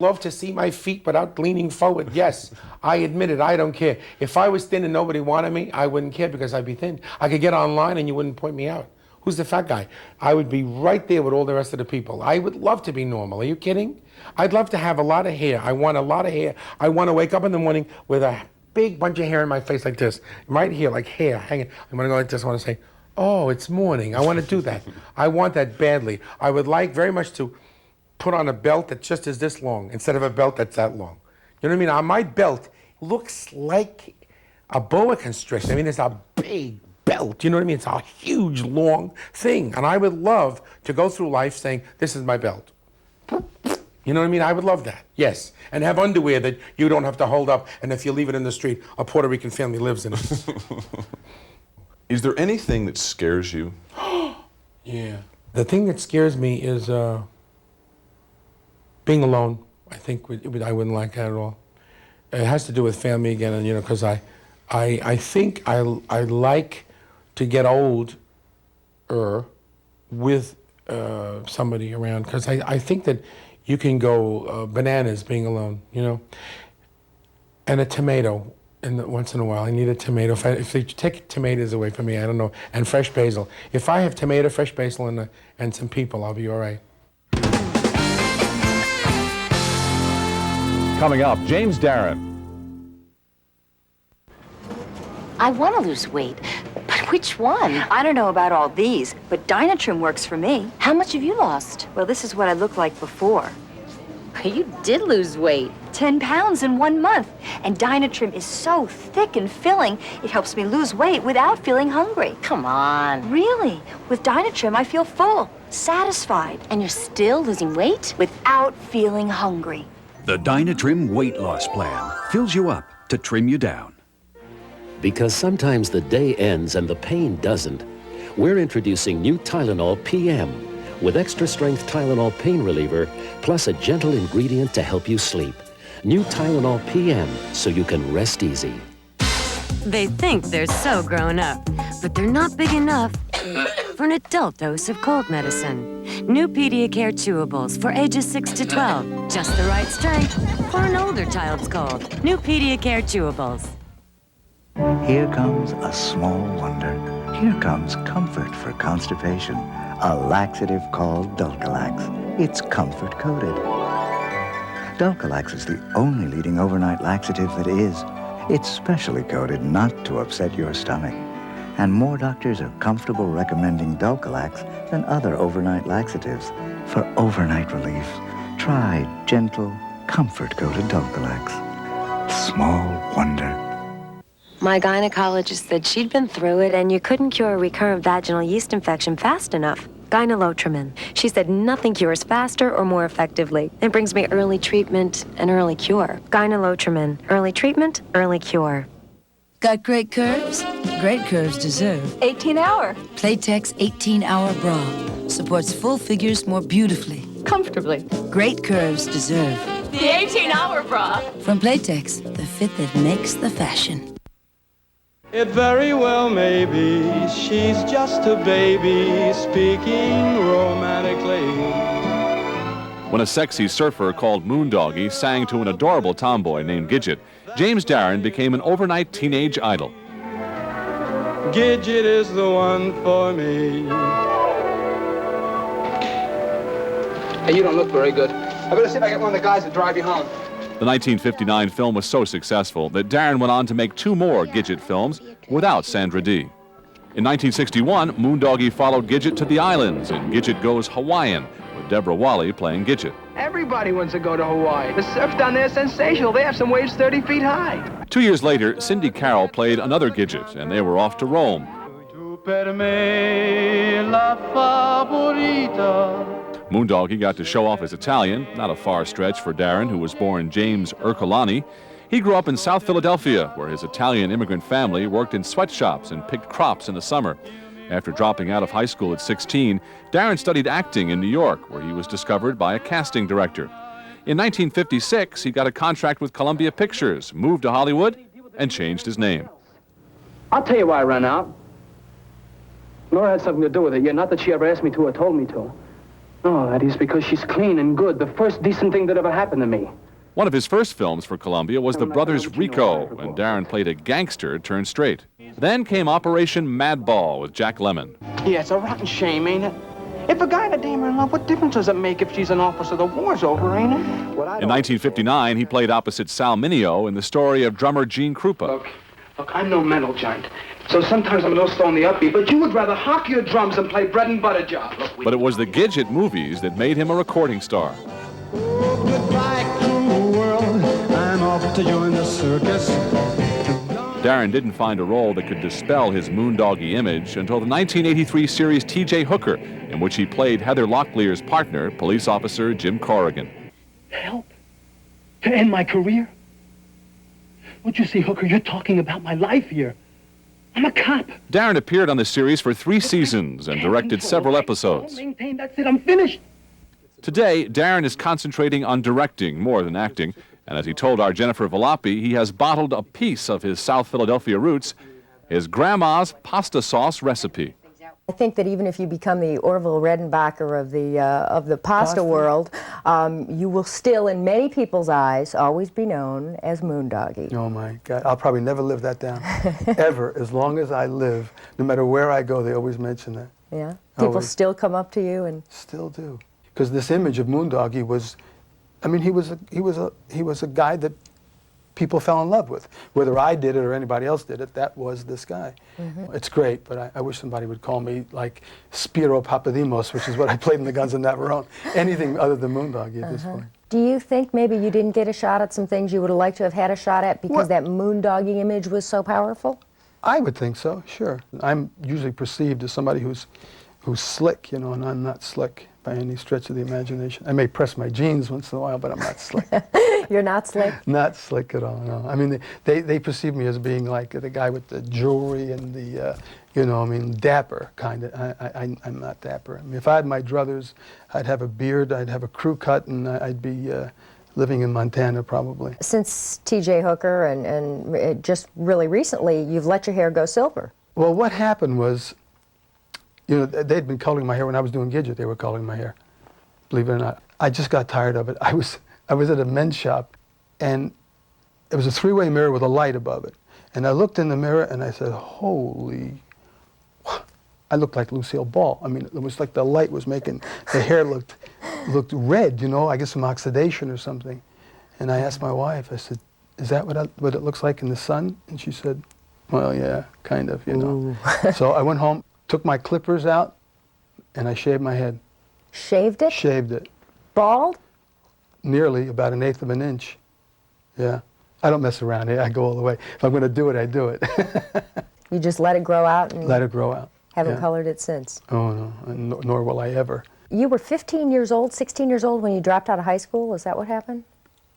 love to see my feet without leaning forward. Yes, I admit it. I don't care. If I was thin and nobody wanted me, I wouldn't care because I'd be thin. I could get online and you wouldn't point me out. Who's the fat guy? I would be right there with all the rest of the people. I would love to be normal. Are you kidding? I'd love to have a lot of hair. I want a lot of hair. I want to wake up in the morning with a big bunch of hair in my face like this. Right here, like hair hanging. I'm going to go like this. I want to say, oh, it's morning. I want to do that. I want that badly. I would like very much to put on a belt that just is this long instead of a belt that's that long. You know what I mean? On my belt looks like a boa constrictor. I mean, it's a big belt. You know what I mean? It's a huge, long thing. And I would love to go through life saying, this is my belt. You know what I mean? I would love that, yes. And have underwear that you don't have to hold up, and if you leave it in the street, a Puerto Rican family lives in it. Is there anything that scares you? Yeah. The thing that scares me is being alone. I think I wouldn't like that at all. It has to do with family again, and you know, because I think I like to get older with somebody around, because I think that you can go bananas being alone, you know. And a tomato, once in a while. I need a tomato. If they take tomatoes away from me, I don't know. And fresh basil. If I have tomato, fresh basil, and some people, I'll be all right. Coming up, James Darren. I want to lose weight, but which one? I don't know about all these, but Dynatrim works for me. How much have you lost? Well, this is what I looked like before. You did lose weight. 10 pounds in 1 month. And Dynatrim is so thick and filling, it helps me lose weight without feeling hungry. Come on. Really? With Dynatrim, I feel full, satisfied. And you're still losing weight? Without feeling hungry. The Dynatrim weight loss plan fills you up to trim you down. Because sometimes the day ends and the pain doesn't, we're introducing new Tylenol PM with extra strength Tylenol pain reliever plus a gentle ingredient to help you sleep. New Tylenol PM so you can rest easy. They think they're so grown up, but they're not big enough for an adult dose of cold medicine. New Pediacare chewables for ages 6 to 12. Just the right strength for an older child's cold. New Pediacare chewables. Here comes a small wonder. Here comes comfort for constipation. A laxative called Dulcolax. It's comfort-coated. Dulcolax is the only leading overnight laxative that is. It's specially coated not to upset your stomach. And more doctors are comfortable recommending Dulcolax than other overnight laxatives. For overnight relief, try gentle, comfort-coated Dulcolax. Small wonder. My gynecologist said she'd been through it and you couldn't cure a recurrent vaginal yeast infection fast enough. Gynolotrimin. She said nothing cures faster or more effectively. It brings me early treatment and early cure. Gynolotrimin. Early treatment, early cure. Got great curves? Great curves deserve 18-hour. Playtex 18-hour bra. Supports full figures more beautifully. Comfortably. Great curves deserve The 18-hour bra. From Playtex, the fit that makes the fashion. It very well may be she's just a baby speaking romantically. When a sexy surfer called Moondoggie sang to an adorable tomboy named Gidget, James Darren became an overnight teenage idol. Gidget is the one for me. Hey, you don't look very good. I better see if I get one of the guys to drive you home. The 1959 film was so successful that Darren went on to make 2 more Gidget films without Sandra Dee. In 1961, Moondoggie followed Gidget to the islands in Gidget Goes Hawaiian, with Deborah Wally playing Gidget. Everybody wants to go to Hawaii. The surf down there is sensational. They have some waves 30 feet high. 2 years later, Cindy Carroll played another Gidget, and they were off to Rome. Moondoggie got to show off his Italian, not a far stretch for Darren, who was born James Ercolani. He grew up in South Philadelphia, where his Italian immigrant family worked in sweatshops and picked crops in the summer. After dropping out of high school at 16, Darren studied acting in New York, where he was discovered by a casting director. In 1956, he got a contract with Columbia Pictures, moved to Hollywood, and changed his name. I'll tell you why I ran out. Laura had something to do with it. Yeah, not that she ever asked me to or told me to. No, that is because she's clean and good. The first decent thing that ever happened to me. One of his first films for Columbia was The Brothers Rico, when Darren played a gangster turned straight. Then came Operation Madball with Jack Lemmon. Yeah, it's a rotten shame, ain't it? If a guy and a dame are in love, what difference does it make if she's an officer? The war's over, ain't it? In 1959, he played opposite Sal Mineo in the story of drummer Gene Krupa. Look, I'm no metal giant, so sometimes I'm a little slow on the upbeat, but you would rather hock your drums than play bread and butter jobs. But it was the Gidget movies that made him a recording star. Goodbye, cruel world. I'm off to join the circus. Darren didn't find a role that could dispel his moondoggy image until the 1983 series T.J. Hooker, in which he played Heather Locklear's partner, police officer Jim Corrigan. Help? To end my career? Don't you see, Hooker, you're talking about my life here. I'm a cop. Darren appeared on the series for 3 seasons and directed several episodes. Maintain, that's it, I'm finished. Today, Darren is concentrating on directing more than acting, and as he told our Jennifer Volappi, he has bottled a piece of his South Philadelphia roots, his grandma's pasta sauce recipe. I think that even if you become the Orville Redenbacher of the pasta world, you will still, in many people's eyes, always be known as Moondoggy. Oh my God, I'll probably never live that down, ever. As long as I live, no matter where I go, they always mention that. Yeah? People Always. still come up to you and... Still do. Because this image of Moondoggy was, I mean, he was a guy that people fell in love with. Whether I did it or anybody else did it, that was this guy. Mm-hmm. It's great, but I wish somebody would call me like Spiro Papadimos, which is what I played in the Guns of Navarone. Anything other than Moondoggy at this point. Do you think maybe you didn't get a shot at some things you would have liked to have had a shot at because that Moondoggy image was so powerful? I would think so, sure. I'm usually perceived as somebody who's slick, you know, and I'm not slick by any stretch of the imagination. I may press my jeans once in a while, but I'm not slick. You're not slick? Not slick at all, no. I mean, they perceive me as being like the guy with the jewelry and the, you know, I mean, dapper kind of. I'm not dapper. I mean, if I had my druthers, I'd have a beard, I'd have a crew cut, and I'd be living in Montana probably. Since T.J. Hooker and just really recently, you've let your hair go silver. Well, what happened was, you know, they'd been coloring my hair when I was doing Gidget. They were coloring my hair, believe it or not. I just got tired of it. I was at a men's shop, and it was a 3-way mirror with a light above it. And I looked in the mirror, and I said, holy, I looked like Lucille Ball. I mean, it was like the light was making, the hair looked red, you know, I guess some oxidation or something. And I asked my wife, I said, is that what it looks like in the sun? And she said, well, yeah, kind of, you know. So I went home, took my clippers out, and I shaved my head. Shaved it? Shaved it. Bald? Nearly, about 1/8 of an inch. Yeah. I don't mess around. I go all the way. If I'm going to do it, I do it. You just let it grow out? And let it grow out. Haven't colored it since? Oh, no. Nor will I ever. You were 15 years old, 16 years old when you dropped out of high school? Is that what happened?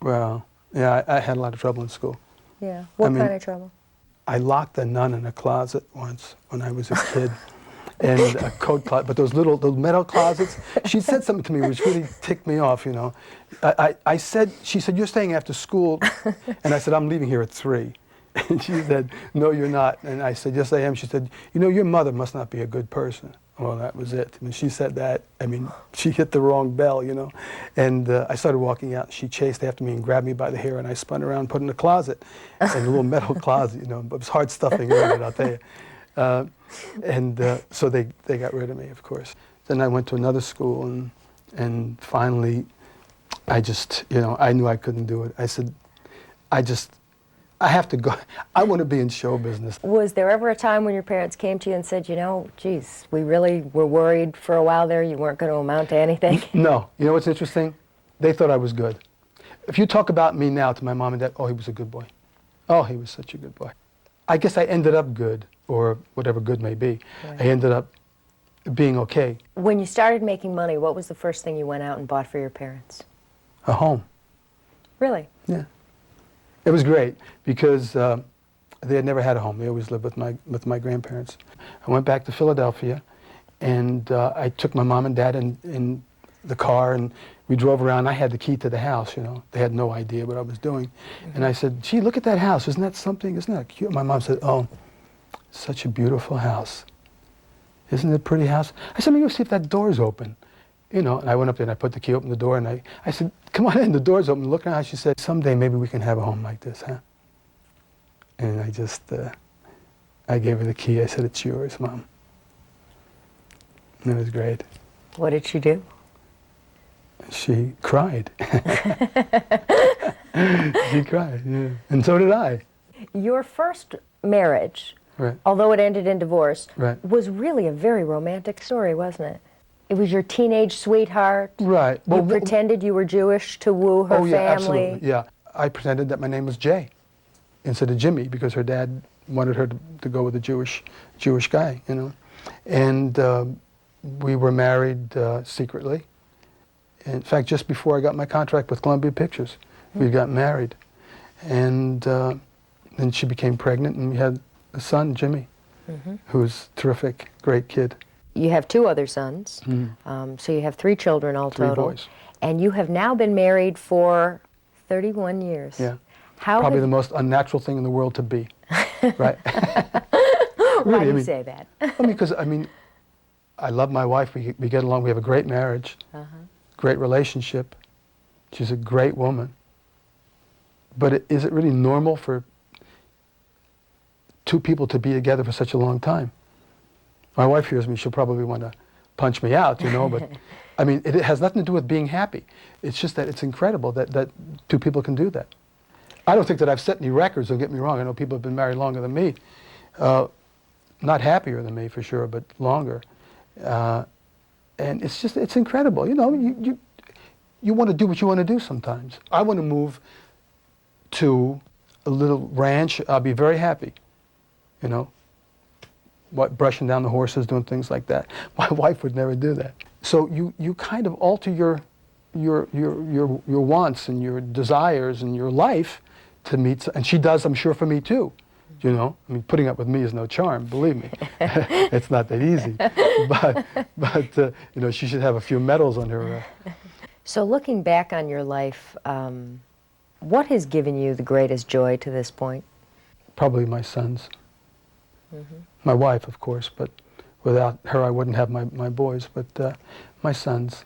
Well, yeah, I had a lot of trouble in school. Yeah. What kind of trouble? I locked a nun in a closet once when I was a kid. And a coat closet, but those metal closets, she said something to me which really ticked me off, you know. She said, you're staying after school, and I said, I'm leaving here at 3. And she said, no, you're not. And I said, yes, I am. She said, you know, your mother must not be a good person. Well, that was it. I mean, she said that. I mean, she hit the wrong bell, you know. And I started walking out. She chased after me and grabbed me by the hair, and I spun around and put in a closet, in a little metal closet, you know. But it was hard stuffing in it, I'll tell you. So they got rid of me, of course. Then I went to another school, and finally, I just, you know, I knew I couldn't do it. I said, I have to go. I want to be in show business. Was there ever a time when your parents came to you and said, you know, geez, we really were worried for a while there you weren't going to amount to anything? No. You know what's interesting? They thought I was good. If you talk about me now to my mom and dad, oh, he was a good boy. Oh, he was such a good boy. I guess I ended up good, or whatever good may be. Right. I ended up being okay. When you started making money, what was the first thing you went out and bought for your parents? A home. Really? Yeah. It was great because they had never had a home. They always lived with my grandparents. I went back to Philadelphia, and I took my mom and dad in the car, and we drove around. I had the key to the house, you know. They had no idea what I was doing. Mm-hmm. And I said, gee, look at that house. Isn't that something? Isn't that cute? My mom said, oh, such a beautiful house. Isn't it a pretty house? I said, let me go see if that door's open. you know, and I went up there and I put the key, opened the door, and I said, come on in, the door's open. Look at how she said, someday maybe we can have a home like this, huh? And I just, I gave her the key. I said, it's yours, Mom. And it was great. What did she do? She cried. She cried, yeah. And so did I. Your first marriage, right, although it ended in divorce, right, was really a very romantic story, wasn't it? It was your teenage sweetheart. Right. You pretended you were Jewish to woo her oh, yeah, family. Absolutely. Yeah. I pretended that my name was Jay instead of Jimmy because her dad wanted her to go with a Jewish guy, you know. And we were married secretly. In fact, just before I got my contract with Columbia Pictures, we got married. And then she became pregnant, and we had a son, Jimmy, who's terrific, great kid. You have 2 other sons, so you have 3 children all 3 total. boys. And you have now been married for 31 years. Yeah. How Probably the most unnatural thing in the world to be, right? Why do you say that? Well, because, I mean, I love my wife. We get along. We have a great marriage, great relationship. She's a great woman. But is it really normal for 2 people to be together for such a long time? My wife hears me, she'll probably want to punch me out, you know, but I mean, it has nothing to do with being happy. It's just that it's incredible that 2 people can do that. I don't think that I've set any records, don't get me wrong. I know people have been married longer than me. Not happier than me, for sure, but longer. And it's incredible. You know, you want to do what you want to do sometimes. I want to move to a little ranch. I'll be very happy, you know. Brushing down the horses, doing things like that. My wife would never do that. So you kind of alter your wants and your desires and your life to meet, and she does, I'm sure, for me too. You know, I mean, putting up with me is no charm, believe me. It's not that easy. But you know, she should have a few medals on her. So looking back on your life, what has given you the greatest joy to this point? Probably my sons. My wife, of course, but without her I wouldn't have my boys, but my sons.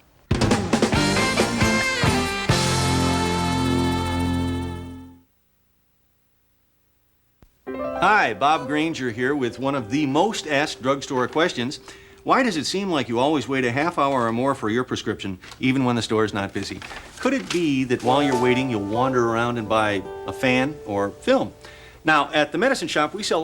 Hi, Bob Granger here with one of the most asked drugstore questions. Why does it seem like you always wait a half hour or more for your prescription, even when the store's not busy? Could it be that while you're waiting, you'll wander around and buy a fan or film? Now, at the medicine shop, we sell